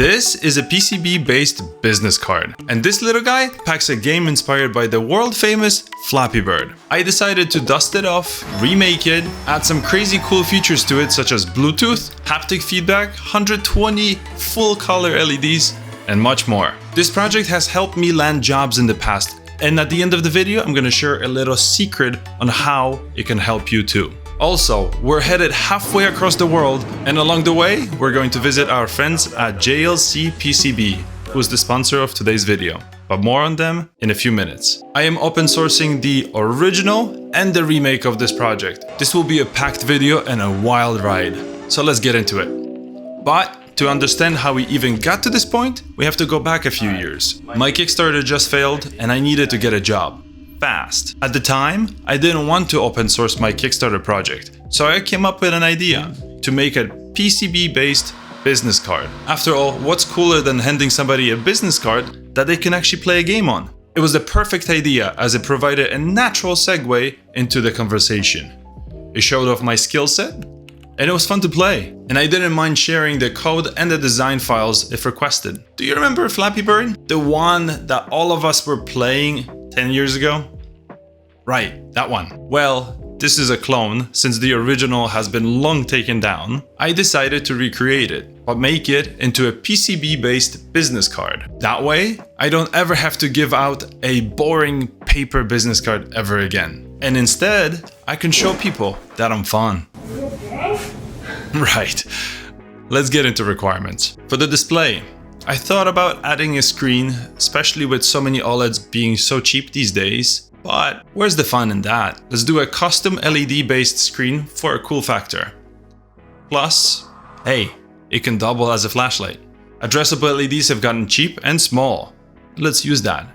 This is a PCB-based business card, and this little guy packs a game inspired by the world-famous Flappy Bird. I decided to dust it off, remake it, add some crazy cool features to it such as Bluetooth, haptic feedback, 120 full-color LEDs, and much more. This project has helped me land jobs in the past, and at the end of the video, I'm gonna share a little secret on how it can help you too. Also, we're headed halfway across the world, and along the way, we're going to visit our friends at JLCPCB, who is the sponsor of today's video. But more on them in a few minutes. I am open sourcing the original and the remake of this project. This will be a packed video and a wild ride. So let's get into it. But to understand how we even got to this point, we have to go back a few years. My Kickstarter just failed and I needed to get a job. Fast. At the time, I didn't want to open source my Kickstarter project, so I came up with an idea to make a PCB-based business card. After all, what's cooler than handing somebody a business card that they can actually play a game on? It was the perfect idea as it provided a natural segue into the conversation. It showed off my skill set, and it was fun to play. And I didn't mind sharing the code and the design files if requested. Do you remember Flappy Bird? The one that all of us were playing 10 years ago? Right, that one. Well, this is a clone, since the original has been long taken down. I decided to recreate it, but make it into a PCB-based business card. That way, I don't ever have to give out a boring paper business card ever again. And instead, I can show people that I'm fun. Right, let's get into requirements. For the display, I thought about adding a screen, especially with so many OLEDs being so cheap these days, but where's the fun in that? Let's do a custom LED-based screen for a cool factor. Plus, hey, it can double as a flashlight. Addressable LEDs have gotten cheap and small. Let's use that.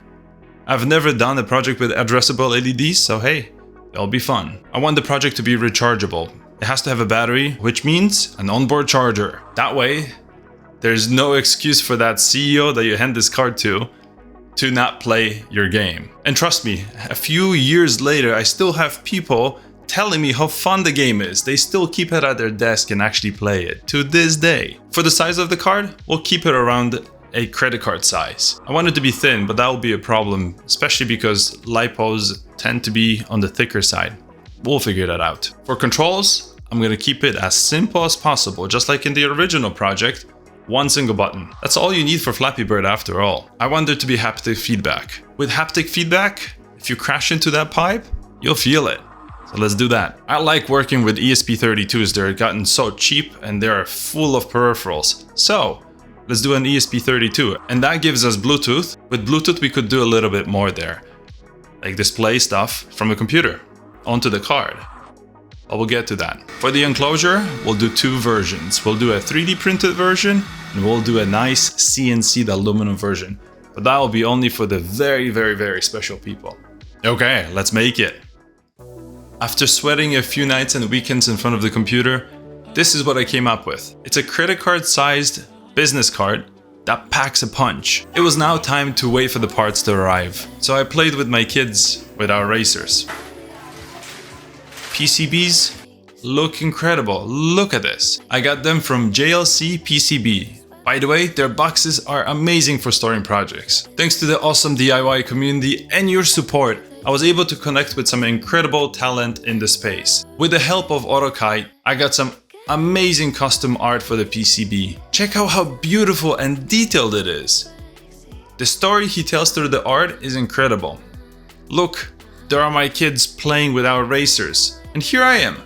I've never done a project with addressable LEDs, so hey, it'll be fun. I want the project to be rechargeable. It has to have a battery, which means an onboard charger. That way, there's no excuse for that CEO that you hand this card to not play your game. And trust me, a few years later, I still have people telling me how fun the game is. They still keep it at their desk and actually play it to this day. For the size of the card, we'll keep it around a credit card size. I want it to be thin, but that will be a problem, especially because lipos tend to be on the thicker side. We'll figure that out. For controls, I'm gonna keep it as simple as possible, just like in the original project. One single button. That's all you need for Flappy Bird after all. I want there to be haptic feedback. With haptic feedback, if you crash into that pipe, you'll feel it. So let's do that. I like working with ESP32s. They're gotten so cheap and they're full of peripherals. So let's do an ESP32, and that gives us Bluetooth. With Bluetooth, we could do a little bit more there, like display stuff from a computer onto the card. But we'll get to that. For the enclosure, we'll do two versions. We'll do a 3D printed version, and we'll do a nice CNC'd aluminum version. But that will be only for the very, very, very special people. Okay, let's make it. After sweating a few nights and weekends in front of the computer, this is what I came up with. It's a credit card sized business card that packs a punch. It was now time to wait for the parts to arrive. So I played with my kids with our racers. PCBs look incredible. Look at this. I got them from JLCPCB. By the way, their boxes are amazing for storing projects. Thanks to the awesome DIY community and your support, I was able to connect with some incredible talent in the space. With the help of AutoKite, I got some amazing custom art for the PCB. Check out how beautiful and detailed it is. The story he tells through the art is incredible. Look, there are my kids playing with our racers. And here I am.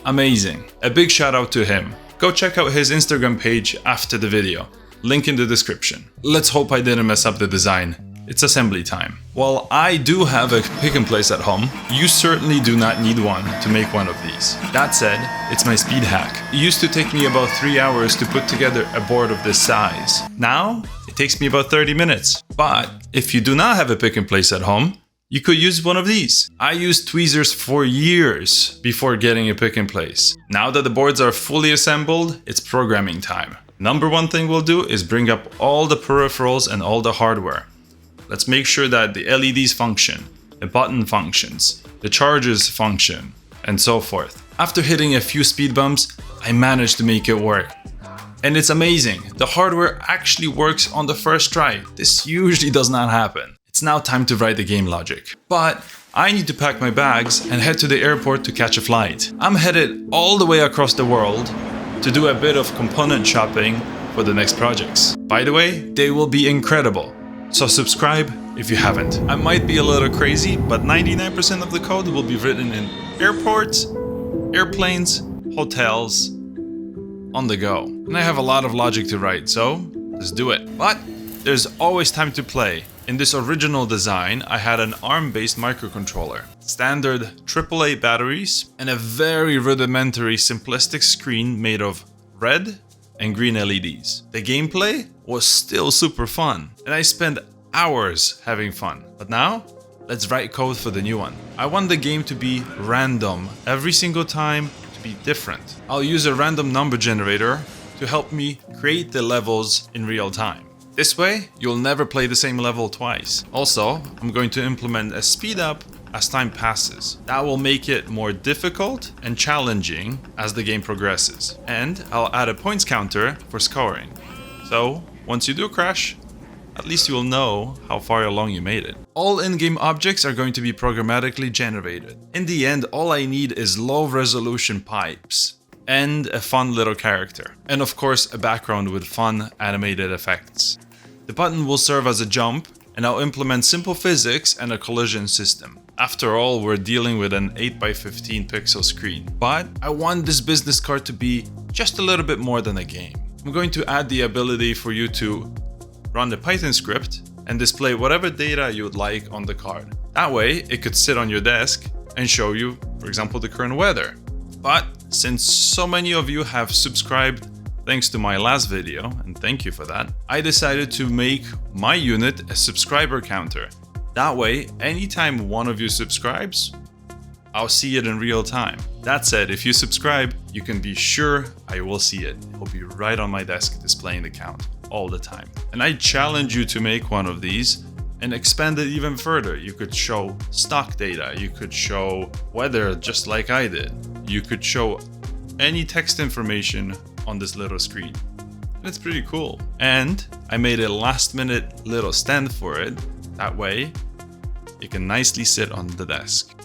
Amazing. A big shout out to him. Go check out his Instagram page after the video. Link in the description. Let's hope I didn't mess up the design. It's assembly time. While I do have a pick and place at home, you certainly do not need one to make one of these. That said, it's my speed hack. It used to take me about 3 hours to put together a board of this size. Now, it takes me about 30 minutes. But if you do not have a pick and place at home, you could use one of these. I used tweezers for years before getting a pick and place. Now that the boards are fully assembled, it's programming time. Number one thing we'll do is bring up all the peripherals and all the hardware. Let's make sure that the LEDs function, the button functions, the chargers function, and so forth. After hitting a few speed bumps, I managed to make it work. And it's amazing, the hardware actually works on the first try. This usually does not happen. It's now time to write the game logic. But I need to pack my bags and head to the airport to catch a flight. I'm headed all the way across the world to do a bit of component shopping for the next projects. By the way, they will be incredible. So subscribe if you haven't. I might be a little crazy, but 99% of the code will be written in airports, airplanes, hotels, on the go. And I have a lot of logic to write, so let's do it. But there's always time to play. In this original design, I had an ARM-based microcontroller, standard AAA batteries, and a very rudimentary simplistic screen made of red and green LEDs. The gameplay was still super fun, and I spent hours having fun. But now, let's write code for the new one. I want the game to be random every single time, to be different. I'll use a random number generator to help me create the levels in real time. This way, you'll never play the same level twice. Also, I'm going to implement a speed up as time passes. That will make it more difficult and challenging as the game progresses. And I'll add a points counter for scoring. So, once you do crash, at least you'll know how far along you made it. All in-game objects are going to be programmatically generated. In the end, all I need is low-resolution pipes and a fun little character. And of course, a background with fun animated effects. The button will serve as a jump, and I'll implement simple physics and a collision system. After all, we're dealing with an 8x15 pixel screen. But I want this business card to be just a little bit more than a game. I'm going to add the ability for you to run the Python script and display whatever data you would like on the card. That way, it could sit on your desk and show you, for example, the current weather. But since so many of you have subscribed thanks to my last video, and thank you for that, I decided to make my unit a subscriber counter. That way, anytime one of you subscribes, I'll see it in real time. That said, if you subscribe, you can be sure I will see it. It will be right on my desk displaying the count all the time. And I challenge you to make one of these and expand it even further. You could show stock data, you could show weather just like I did. You could show any text information on this little screen. It's pretty cool. And I made a last minute little stand for it. That way, it can nicely sit on the desk.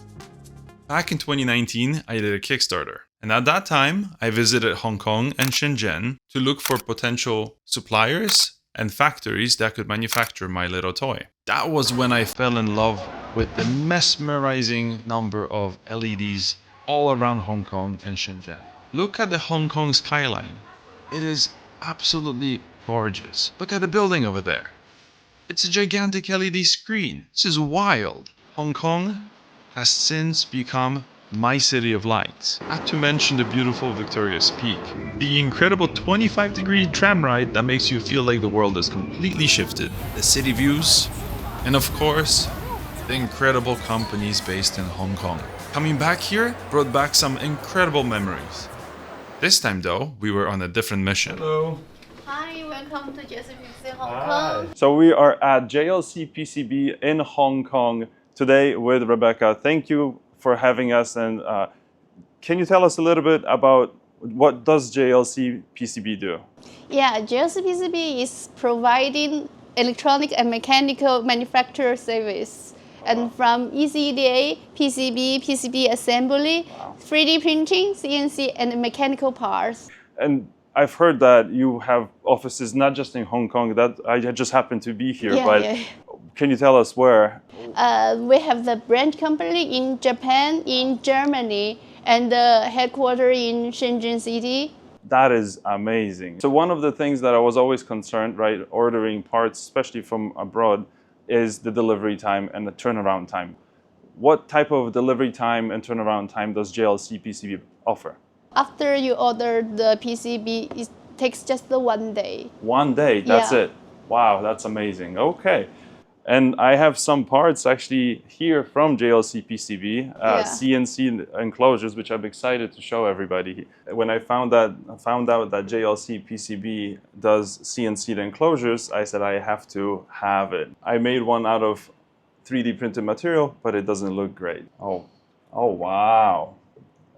Back in 2019, I did a Kickstarter. And at that time, I visited Hong Kong and Shenzhen to look for potential suppliers and factories that could manufacture my little toy. That was when I fell in love with the mesmerizing number of LEDs all around Hong Kong and Shenzhen. Look at the Hong Kong skyline. It is absolutely gorgeous. Look at the building over there. It's a gigantic LED screen. This is wild. Hong Kong has since become my city of lights. Not to mention the beautiful Victoria's Peak. The incredible 25-degree tram ride that makes you feel like the world has completely shifted. The city views, and of course, the incredible companies based in Hong Kong. Coming back here brought back some incredible memories. This time though, we were on a different mission. Hello. Hi, welcome to JLCPCB Hong Hi. Kong. So we are at JLCPCB in Hong Kong today with Rebecca. Thank you for having us, and can you tell us a little bit about what does JLCPCB do? Yeah, JLCPCB is providing electronic and mechanical manufacturer service. And from ECDA, PCB, PCB assembly, 3D printing, CNC, and mechanical parts. And I've heard that you have offices not just in Hong Kong, that I just happen to be here, but can you tell us where? We have the branch company in Japan, in Germany, and the headquarters in Shenzhen City. That is amazing. So one of the things that I was always concerned, right, ordering parts, especially from abroad, is the delivery time and the turnaround time. What type of delivery time and turnaround time does JLCPCB offer? After you order the PCB, it takes just the 1 day. 1 day, that's it. Wow, that's amazing. Okay. And I have some parts actually here from JLCPCB, CNC enclosures, which I'm excited to show everybody. When I found out that JLCPCB does CNC enclosures, I said I have to have it. I made one out of 3D printed material, but it doesn't look great. Oh wow.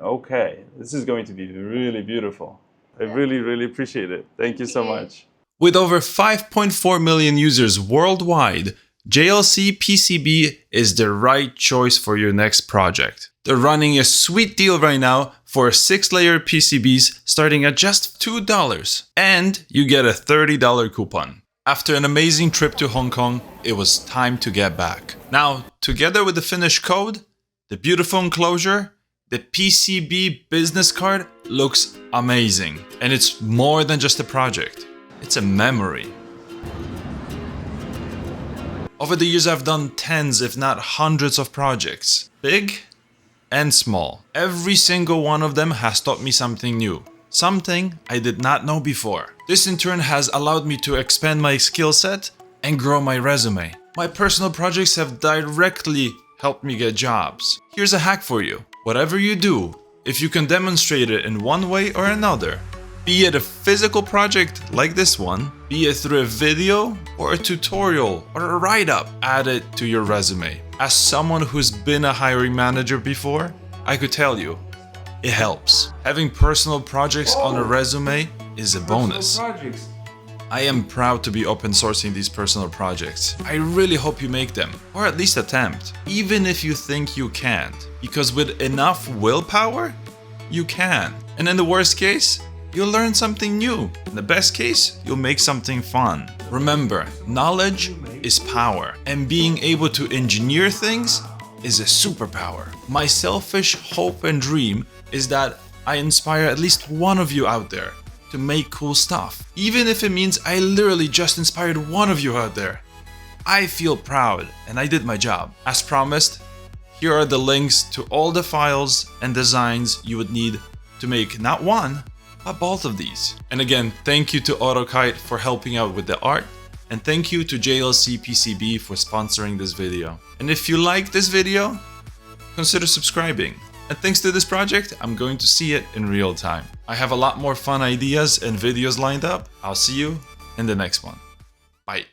Okay, this is going to be really beautiful. I really, really appreciate it. Thank you so much. With over 5.4 million users worldwide, JLCPCB is the right choice for your next project. They're running a sweet deal right now for 6-layer PCBs starting at just $2, and you get a $30 coupon. After an amazing trip to Hong Kong, it was time to get back. Now, together with the finished code, the beautiful enclosure, the PCB business card looks amazing. And it's more than just a project, it's a memory. Over the years, I've done tens, if not hundreds of projects, big and small. Every single one of them has taught me something new, something I did not know before. This in turn has allowed me to expand my skill set and grow my resume. My personal projects have directly helped me get jobs. Here's a hack for you. Whatever you do, if you can demonstrate it in one way or another, be it a physical project like this one, be it through a video or a tutorial or a write-up, add it to your resume. As someone who's been a hiring manager before, I could tell you, it helps. Having personal projects on a resume is a bonus. I am proud to be open sourcing these personal projects. I really hope you make them, or at least attempt, even if you think you can't. Because with enough willpower, you can. And in the worst case, you'll learn something new. In the best case, you'll make something fun. Remember, knowledge is power, and being able to engineer things is a superpower. My selfish hope and dream is that I inspire at least one of you out there to make cool stuff. Even if it means I literally just inspired one of you out there. I feel proud, and I did my job. As promised, here are the links to all the files and designs you would need to make not one, but both of these. And again, thank you to AutoKite for helping out with the art, and thank you to JLCPCB for sponsoring this video. And if you like this video, consider subscribing. And thanks to this project, I'm going to see it in real time. I have a lot more fun ideas and videos lined up. I'll see you in the next one. Bye.